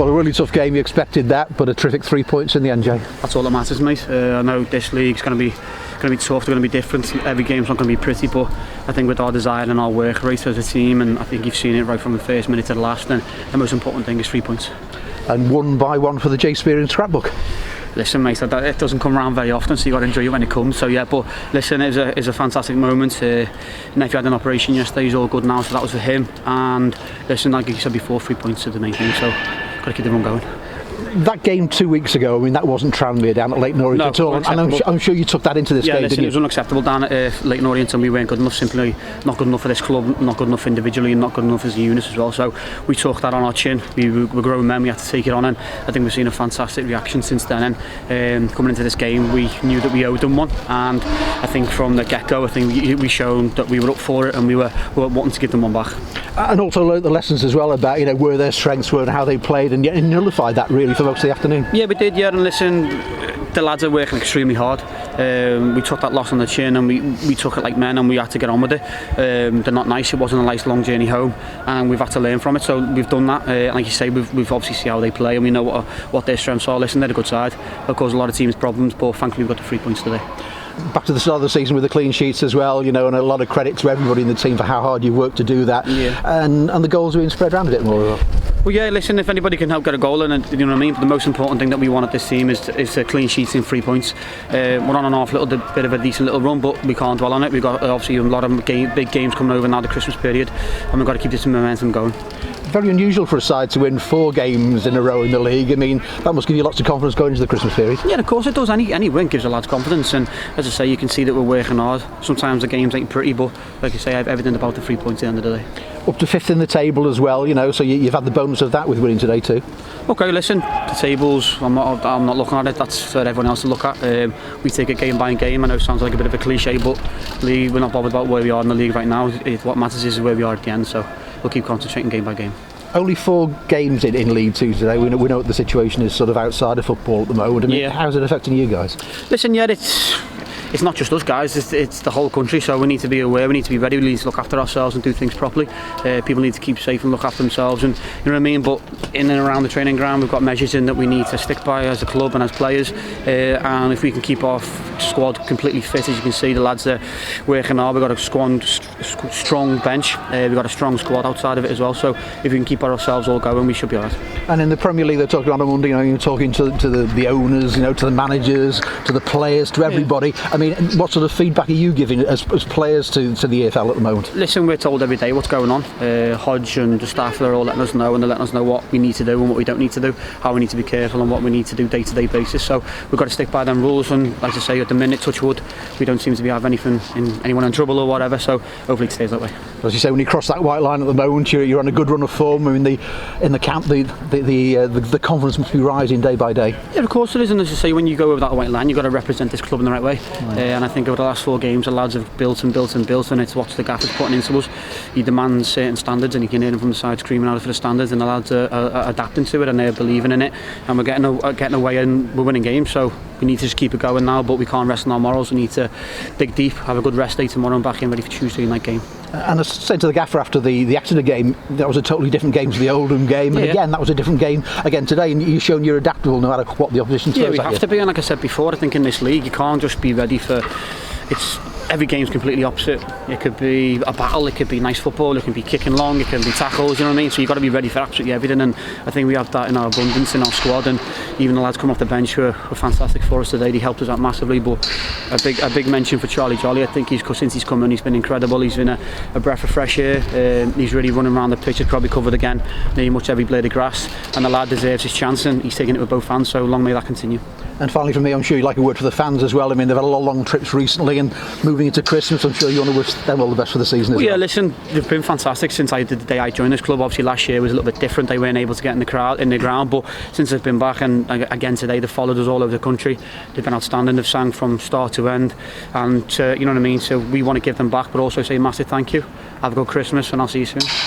Well, a really tough game, you expected that, but a terrific 3 points in the end, Jay. That's all that matters, mate. I know this league's going to be tough, they're going to be different, every game's not going to be pretty, but I think with our desire and our work rate as a team, and I think you've seen it right from the first minute to the last, then the most important thing is 3 points. And 1 by 1 for the Jay Spearing scrapbook. Listen, mate, it doesn't come around very often, so you got to enjoy it when it comes. So yeah, but listen, it was a fantastic moment. Nephew had an operation yesterday, he's all good now, so that was for him. And listen, like you said before, 3 points is the main thing, so got to keep the run going. That game 2 weeks ago, I mean, that wasn't Tranmere down at Leyton Orient at all, and I'm sure you took that into this game, listen, didn't you? It was unacceptable down at Leyton Orient, and we weren't good enough, simply not good enough for this club, not good enough individually, and not good enough as a unit as well. So we took that on our chin. We were grown men, we had to take it on, and I think we've seen a fantastic reaction since then. And coming into this game, we knew that we owed them one, and I think from the get-go, I think we shown that we were up for it, and we were wanting to give them one back. And also learnt the lessons as well about, where their strengths were and how they played, and nullified that really for most of the afternoon. Yeah, we did, and listen, the lads are working extremely hard. We took that loss on the chin, and we took it like men, and we had to get on with it. They're not nice, it wasn't a nice long journey home, and we've had to learn from it, so we've done that. Like you say, we've obviously seen how they play, and we know what their strengths are. Listen, they're a good side, they'll cause a lot of teams problems, but thankfully we've got the 3 points today. Back to the start of the season with the clean sheets as well, and a lot of credit to everybody in the team for how hard you've worked to do that. Yeah. And the goals are being spread around a bit more. Well, yeah, listen, if anybody can help get a goal in, you know what I mean, but the most important thing that we want at this team is clean sheets in 3 points. We're on and off bit of a decent little run, but we can't dwell on it. We've got obviously a lot of big games coming over now, the Christmas period, and we've got to keep this momentum going. Very unusual for a side to win 4 games in a row in the league. I mean, that must give you lots of confidence going into the Christmas period. Yeah, of course it does. Any win gives the lads confidence, and as I say, you can see that we're working hard. Sometimes the games ain't pretty, but like I say, I have everything about the 3 points at the end of the day. Up to 5th in the table as well, so you've had the bonus of that with winning today too. Okay, listen, the tables, I'm not looking at it, that's for everyone else to look at. We take it game by game. I know it sounds like a bit of a cliche, but we're not bothered about where we are in the league right now. What matters is where we are at the end, so we'll keep concentrating game by game. Only 4 games in League 2 today. We know what the situation is sort of outside of football at the moment. I mean, how's it affecting you guys? Listen, it's not just us guys, it's the whole country, so we need to be aware, we need to be ready, we need to look after ourselves and do things properly. People need to keep safe and look after themselves, and you know what I mean, but in and around the training ground we've got measures in that we need to stick by as a club and as players, and if we can keep our squad completely fit, as you can see, the lads are working hard. We've got a strong bench, we've got a strong squad outside of it as well, so if we can keep ourselves all going, we should be alright. And in the Premier League they're talking on Monday, you're talking to the owners, to the managers, to the players, to everybody. I mean, what sort of feedback are you giving as players to the EFL at the moment? Listen, we're told every day what's going on. Hodge and the staff are all letting us know, and they're letting us know what we need to do and what we don't need to do, how we need to be careful and what we need to do day-to-day basis. So we've got to stick by them rules, and as I say, at the minute, touch wood, we don't seem to be having anyone in trouble or whatever, so hopefully it stays that way. As you say, when you cross that white line at the moment, you're on a good run of form. I mean, in the camp, the confidence must be rising day by day. Yeah, of course it is, and as you say, when you go over that white line, you've got to represent this club in the right way. And I think over the last 4 games, the lads have built and built and built, and it's what the gaffer's putting into us. He demands certain standards, and you can hear them from the side screaming out for the standards, and the lads are adapting to it, and they're believing in it, and we're getting away, and we're winning games. So we need to just keep it going now, but we can't rest on our morals. We need to dig deep, have a good rest day tomorrow, and back in ready for Tuesday night game. And I said to the gaffer after the Exeter game, that was a totally different game to the Oldham game, and again that was a different game again today, and you've shown you're adaptable no matter what the opposition throws at you. Yeah, we have to be, and like I said before, I think in this league you can't just be ready for every game's completely opposite. It could be a battle, it could be nice football, it can be kicking long, it can be tackles, you know what I mean? So you've got to be ready for absolutely everything, and I think we have that in our abundance in our squad, and even the lads coming off the bench were fantastic for us today. They helped us out massively, but a big mention for Charlie Jolly. I think since he's come in, he's been incredible. He's been a breath of fresh air. He's really running around the pitch, he's probably covered again nearly much every blade of grass, and the lad deserves his chance, and he's taking it with both hands, so long may that continue. And finally from me, I'm sure you'd like a word for the fans as well. I mean, they've had a lot of long trips recently, and moving into Christmas, I'm sure you want to wish them all the best for the season as well. Yeah, listen, they've been fantastic since the day I joined this club. Obviously last year was a little bit different, they weren't able to get in the ground, but since they've been back, and again today, they've followed us all over the country. They've been outstanding, they've sang from start to end, and you know what I mean, so we want to give them back, but also say a massive thank you. Have a good Christmas, and I'll see you soon.